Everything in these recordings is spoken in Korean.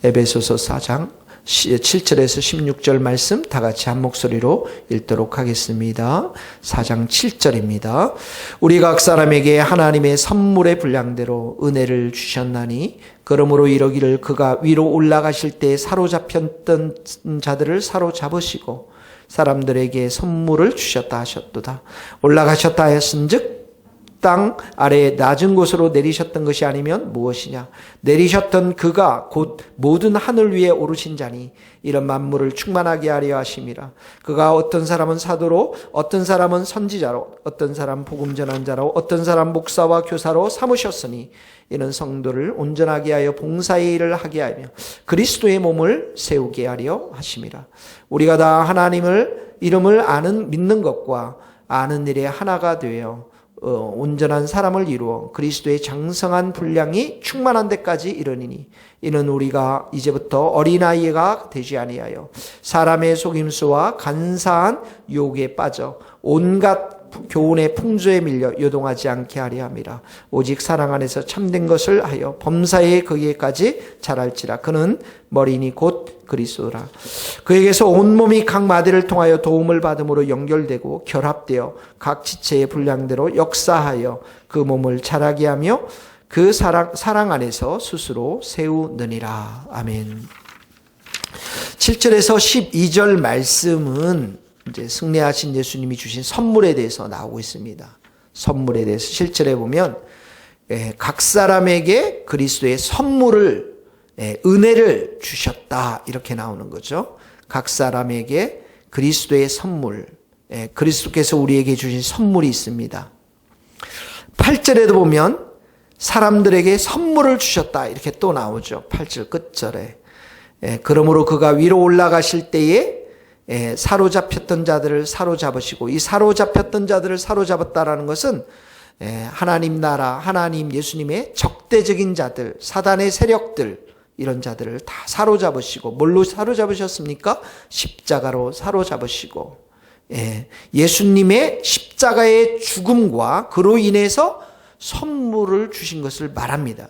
에베소서 4장 7절에서 16절 말씀 다 같이 한 목소리로 읽도록 하겠습니다. 4장 7절입니다. 우리 각 사람에게 하나님의 선물의 분량대로 은혜를 주셨나니 그러므로 이러기를 그가 위로 올라가실 때 사로잡혔던 자들을 사로잡으시고 사람들에게 선물을 주셨다 하셨도다. 올라가셨다 하였은즉 땅 아래에 낮은 곳으로 내리셨던 것이 아니면 무엇이냐. 내리셨던 그가 곧 모든 하늘 위에 오르신 자니 이런 만물을 충만하게 하려 하심이라. 그가 어떤 사람은 사도로, 어떤 사람은 선지자로, 어떤 사람 복음 전한 자로, 어떤 사람 목사와 교사로 삼으셨으니 이는 성도를 온전하게 하여 봉사의 일을 하게 하며 그리스도의 몸을 세우게 하려 하심이라. 우리가 다 하나님을 이름을 믿는 것과 아는 일에 하나가 되어 온전한 사람을 이루어 그리스도의 장성한 분량이 충만한 데까지 이르니니 이는 우리가 이제부터 어린아이가 되지 아니하여 사람의 속임수와 간사한 유혹에 빠져 온갖 교훈의 풍조에 밀려 요동하지 않게 하려 함이라. 오직 사랑 안에서 참된 것을 하여 범사에 거기에까지 자랄지라. 그는 머리니 곧 그리스도라. 그에게서 온몸이 각 마디를 통하여 도움을 받음으로 연결되고 결합되어 각 지체의 분량대로 역사하여 그 몸을 자라게 하며 그 사랑 안에서 스스로 세우느니라. 아멘. 7절에서 12절 말씀은 이제 승리하신 예수님이 주신 선물에 대해서 나오고 있습니다. 선물에 대해서 7절에 보면 각 사람에게 그리스도의 선물을 은혜를 주셨다 이렇게 나오는 거죠. 각 사람에게 그리스도의 선물, 그리스도께서 우리에게 주신 선물이 있습니다. 8절에도 보면 사람들에게 선물을 주셨다 이렇게 또 나오죠. 8절 끝절에. 그러므로 그가 위로 올라가실 때에 사로잡혔던 자들을 사로잡으시고, 이 사로잡혔던 자들을 사로잡았다라는 것은 하나님 나라, 하나님 예수님의 적대적인 자들, 사단의 세력들, 이런 자들을 다 사로잡으시고, 뭘로 사로잡으셨습니까? 십자가로 사로잡으시고, 예수님의 십자가의 죽음과 그로 인해서 선물을 주신 것을 말합니다.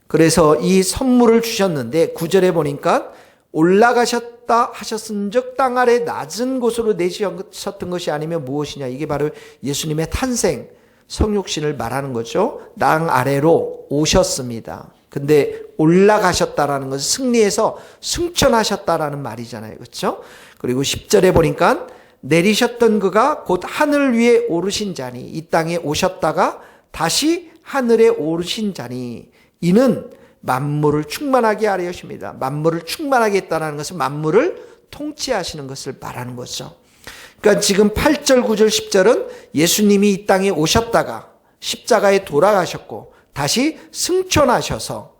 그래서 이 선물을 주셨는데 9절에 보니까 올라가셨다 하셨은즉 땅 아래 낮은 곳으로 내리셨던 것이 아니면 무엇이냐. 이게 바로 예수님의 탄생, 성육신을 말하는 거죠. 땅 아래로 오셨습니다. 근데 올라가셨다라는 것은 승리해서 승천하셨다라는 말이잖아요. 그렇죠? 그리고 10절에 보니까 내리셨던 그가 곧 하늘 위에 오르신 자니, 이 땅에 오셨다가 다시 하늘에 오르신 자니 이는 만물을 충만하게 하려 하십니다. 만물을 충만하게 했다는 것은 만물을 통치하시는 것을 말하는 거죠. 그러니까 지금 8절, 9절, 10절은 예수님이 이 땅에 오셨다가 십자가에 돌아가셨고 다시 승천하셔서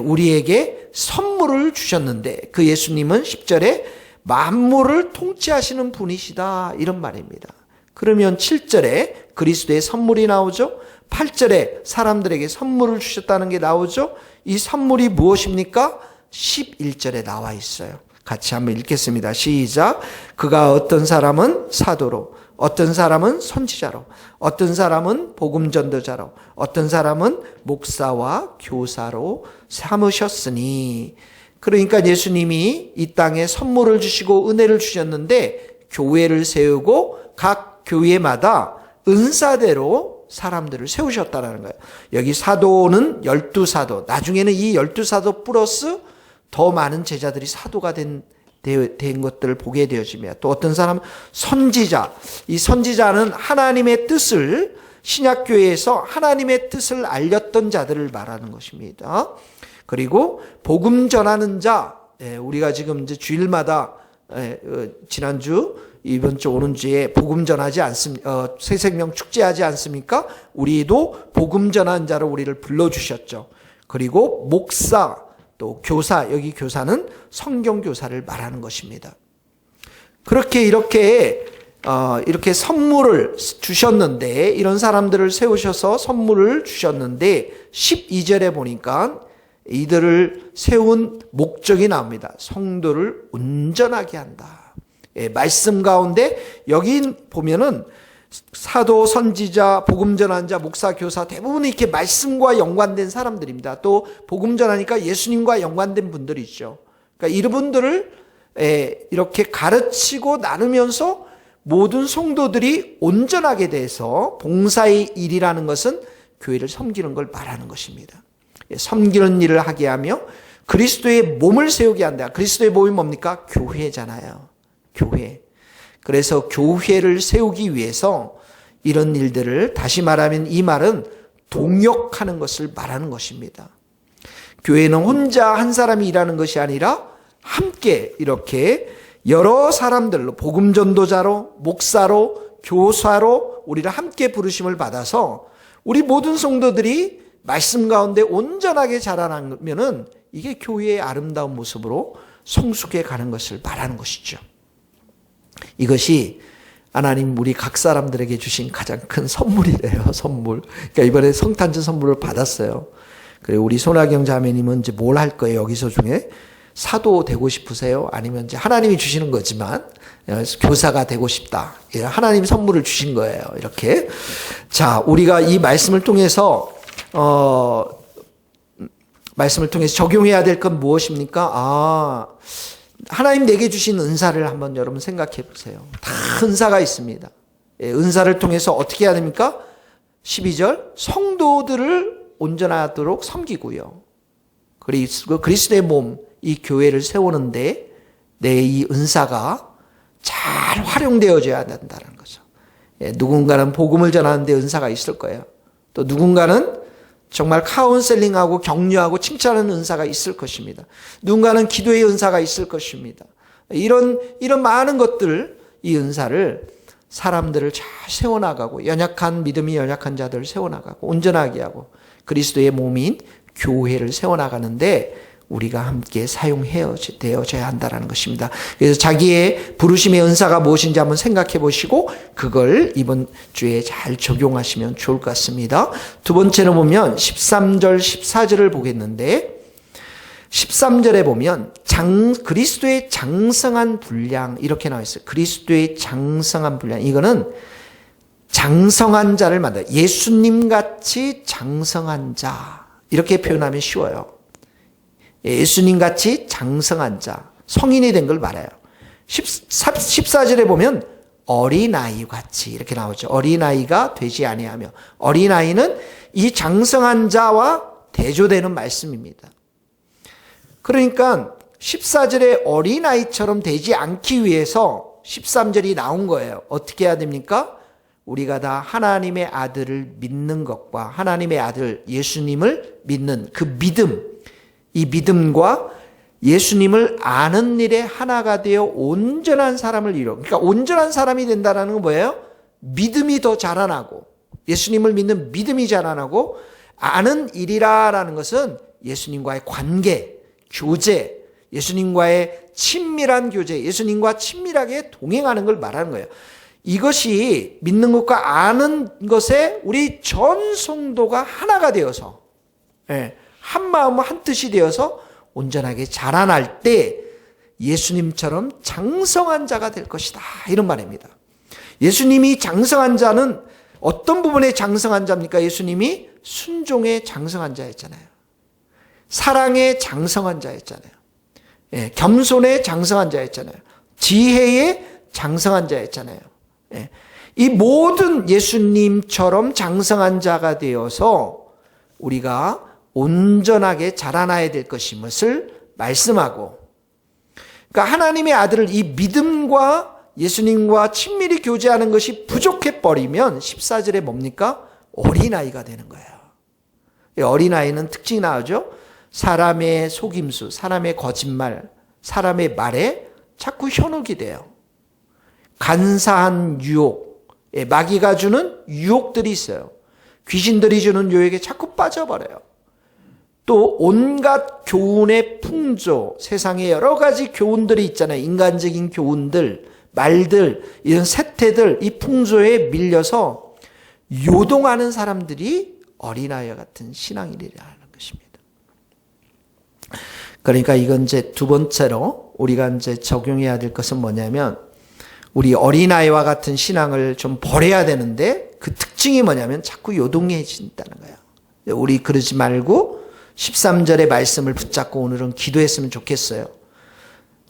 우리에게 선물을 주셨는데 그 예수님은 10절에 만물을 통치하시는 분이시다 이런 말입니다. 그러면 7절에 그리스도의 선물이 나오죠. 8절에 사람들에게 선물을 주셨다는 게 나오죠. 이 선물이 무엇입니까? 11절에 나와 있어요. 같이 한번 읽겠습니다. 시작. 그가 어떤 사람은 사도로, 어떤 사람은 선지자로, 어떤 사람은 복음 전도자로, 어떤 사람은 목사와 교사로 삼으셨으니. 그러니까 예수님이 이 땅에 선물을 주시고 은혜를 주셨는데 교회를 세우고 각 교회마다 은사대로 사람들을 세우셨다는 거예요. 여기 사도는 12사도, 나중에는 이 12사도 플러스 더 많은 제자들이 사도가 된 것들을 보게 되어집니다. 또 어떤 사람은 선지자, 이 선지자는 하나님의 뜻을, 신약교회에서 하나님의 뜻을 알렸던 자들을 말하는 것입니다. 그리고 복음 전하는 자, 우리가 지금 이제 주일마다 지난주 이번 주 오는 주에 복음 전하지 않습니까? 새생명 축제하지 않습니까? 우리도 복음 전한 자로 우리를 불러주셨죠. 그리고 목사, 또 교사, 여기 교사는 성경 교사를 말하는 것입니다. 그렇게 이렇게 선물을 주셨는데, 이런 사람들을 세우셔서 선물을 주셨는데 12절에 보니까 이들을 세운 목적이 나옵니다. 성도를 온전하게 한다. 말씀 가운데 여기 보면은 사도, 선지자, 복음 전환자, 목사, 교사 대부분 이렇게 말씀과 연관된 사람들입니다. 또 복음 전하니까 예수님과 연관된 분들이죠. 그러니까 이분들을 이렇게 가르치고 나누면서 모든 성도들이 온전하게 돼서 봉사의 일이라는 것은 교회를 섬기는 걸 말하는 것입니다. 섬기는 일을 하게 하며 그리스도의 몸을 세우게 한다. 그리스도의 몸이 뭡니까? 교회잖아요. 교회. 그래서 교회를 세우기 위해서 이런 일들을, 다시 말하면 이 말은 동역하는 것을 말하는 것입니다. 교회는 혼자 한 사람이 일하는 것이 아니라 함께 이렇게 여러 사람들로, 복음 전도자로, 목사로, 교사로 우리를 함께 부르심을 받아서 우리 모든 성도들이 말씀 가운데 온전하게 자라나면은 이게 교회의 아름다운 모습으로 성숙해 가는 것을 말하는 것이죠. 이것이 하나님 우리 각 사람들에게 주신 가장 큰 선물이래요. 선물. 그러니까 이번에 성탄절 선물을 받았어요. 그리고 우리 손아경 자매님은 이제 뭘 할 거예요? 여기서 중에 사도 되고 싶으세요? 아니면 이제 하나님이 주시는 거지만 교사가 되고 싶다. 하나님 선물을 주신 거예요. 이렇게. 자, 우리가 이 말씀을 통해서 적용해야 될 건 무엇입니까? 하나님 내게 주신 은사를 한번 여러분 생각해 보세요. 다 은사가 있습니다. 은사를 통해서 어떻게 해야 됩니까? 12절, 성도들을 온전하도록 섬기고요. 그리스도의 몸, 이 교회를 세우는데 내 이 은사가 잘 활용되어져야 된다는 거죠. 누군가는 복음을 전하는데 은사가 있을 거예요. 또 누군가는 정말 카운셀링하고 격려하고 칭찬하는 은사가 있을 것입니다. 누군가는 기도의 은사가 있을 것입니다. 이런 많은 것들, 이 은사를 사람들을 잘 세워나가고 믿음이 연약한 자들을 세워나가고 온전하게 하고 그리스도의 몸인 교회를 세워나가는데 우리가 함께 사용되어져야 한다는 것입니다. 그래서 자기의 부르심의 은사가 무엇인지 한번 생각해 보시고 그걸 이번 주에 잘 적용하시면 좋을 것 같습니다. 두 번째로 보면 13절, 14절을 보겠는데 13절에 보면 그리스도의 장성한 분량 이렇게 나와 있어요. 그리스도의 장성한 분량. 이거는 장성한 자를 만들어요. 예수님같이 장성한 자. 이렇게 표현하면 쉬워요. 예수님같이 장성한 자, 성인이 된 걸 말해요. 14절에 보면 어린아이같이 이렇게 나오죠. 어린아이가 되지 아니하며. 어린아이는 이 장성한 자와 대조되는 말씀입니다. 그러니까 14절에 어린아이처럼 되지 않기 위해서 13절이 나온 거예요. 어떻게 해야 됩니까? 우리가 다 하나님의 아들을 믿는 것과 하나님의 아들 예수님을 믿는 그 믿음, 이 믿음과 예수님을 아는 일에 하나가 되어 온전한 사람을 이루어. 그러니까 온전한 사람이 된다는 건 뭐예요? 믿음이 더 자라나고 예수님을 믿는 믿음이 자라나고 아는 일이라는 것은 예수님과의 관계, 교제, 예수님과의 친밀한 교제, 예수님과 친밀하게 동행하는 걸 말하는 거예요. 이것이 믿는 것과 아는 것에 우리 전 성도가 하나가 되어서 한 마음 한 뜻이 되어서 온전하게 자라날 때 예수님처럼 장성한 자가 될 것이다. 이런 말입니다. 예수님이 장성한 자는 어떤 부분에 장성한 자입니까? 예수님이 순종의 장성한 자였잖아요. 사랑의 장성한 자였잖아요. 겸손의 장성한 자였잖아요. 지혜의 장성한 자였잖아요. 이 모든 예수님처럼 장성한 자가 되어서 우리가 온전하게 자라나야 될 것임을 말씀하고, 그러니까 하나님의 아들을 이 믿음과 예수님과 친밀히 교제하는 것이 부족해 버리면 14절에 뭡니까? 어린아이가 되는 거예요. 어린아이는 특징이 나오죠. 사람의 속임수, 사람의 거짓말, 사람의 말에 자꾸 현혹이 돼요. 간사한 유혹, 마귀가 주는 유혹들이 있어요. 귀신들이 주는 유혹에 자꾸 빠져버려요. 또 온갖 교훈의 풍조, 세상에 여러 가지 교훈들이 있잖아요. 인간적인 교훈들, 말들, 이런 세태들, 이 풍조에 밀려서 요동하는 사람들이 어린아이 같은 신앙인이라는 것입니다. 그러니까 이건 이제 두 번째로 우리가 이제 적용해야 될 것은 뭐냐면 우리 어린아이와 같은 신앙을 좀 버려야 되는데 그 특징이 뭐냐면 자꾸 요동해진다는 거예요. 우리 그러지 말고 13절의 말씀을 붙잡고 오늘은 기도했으면 좋겠어요.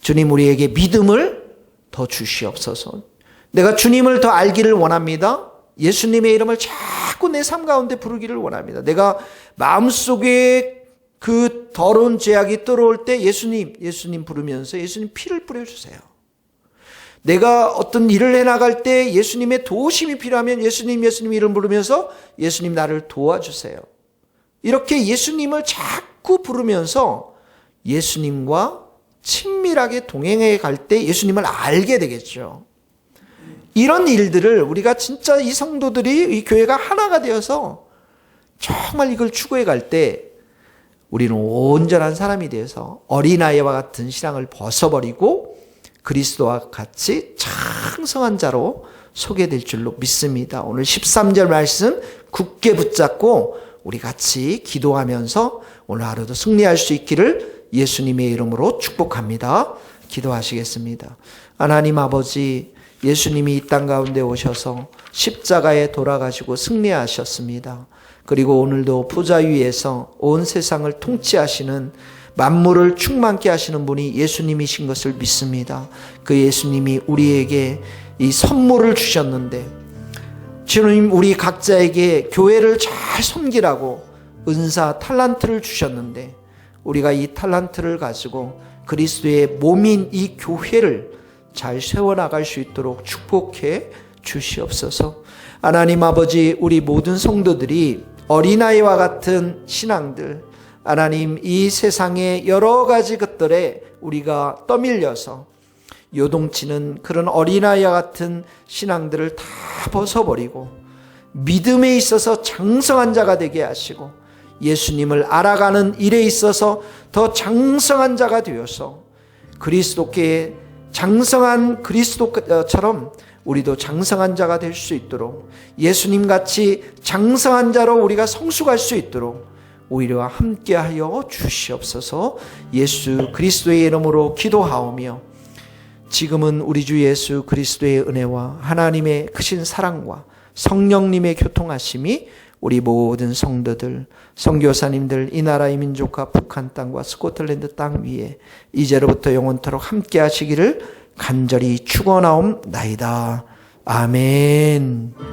주님, 우리에게 믿음을 더 주시옵소서. 내가 주님을 더 알기를 원합니다. 예수님의 이름을 자꾸 내 삶 가운데 부르기를 원합니다. 내가 마음속에 그 더러운 죄악이 들어올 때 예수님 부르면서 예수님 피를 뿌려주세요. 내가 어떤 일을 해나갈 때 예수님의 도우심이 필요하면 예수님 이름 부르면서 예수님 나를 도와주세요. 이렇게 예수님을 자꾸 부르면서 예수님과 친밀하게 동행해 갈 때 예수님을 알게 되겠죠. 이런 일들을 우리가 진짜 이 성도들이 이 교회가 하나가 되어서 정말 이걸 추구해 갈 때 우리는 온전한 사람이 되어서 어린아이와 같은 신앙을 벗어버리고 그리스도와 같이 장성한 자로 소개될 줄로 믿습니다. 오늘 13절 말씀 굳게 붙잡고 우리 같이 기도하면서 오늘 하루도 승리할 수 있기를 예수님의 이름으로 축복합니다. 기도하시겠습니다. 하나님 아버지, 예수님이 이 땅 가운데 오셔서 십자가에 돌아가시고 승리하셨습니다. 그리고 오늘도 보좌 위에서 온 세상을 통치하시는 만물을 충만케 하시는 분이 예수님이신 것을 믿습니다. 그 예수님이 우리에게 이 선물을 주셨는데 주님, 우리 각자에게 교회를 잘 섬기라고 은사 탈란트를 주셨는데 우리가 이 탈란트를 가지고 그리스도의 몸인 이 교회를 잘 세워나갈 수 있도록 축복해 주시옵소서. 하나님 아버지, 우리 모든 성도들이 어린아이와 같은 신앙들, 하나님 이 세상의 여러 가지 것들에 우리가 떠밀려서 요동치는 그런 어린아이와 같은 신앙들을 다 벗어버리고 믿음에 있어서 장성한 자가 되게 하시고 예수님을 알아가는 일에 있어서 더 장성한 자가 되어서 그리스도께 장성한 그리스도처럼 우리도 장성한 자가 될 수 있도록 예수님같이 장성한 자로 우리가 성숙할 수 있도록 오히려 함께하여 주시옵소서. 예수 그리스도의 이름으로 기도하오며 지금은 우리 주 예수 그리스도의 은혜와 하나님의 크신 사랑과 성령님의 교통하심이 우리 모든 성도들, 선교사님들, 이 나라의 민족과 북한 땅과 스코틀랜드 땅 위에 이제로부터 영원토록 함께 하시기를 간절히 축원하옵나이다. 아멘.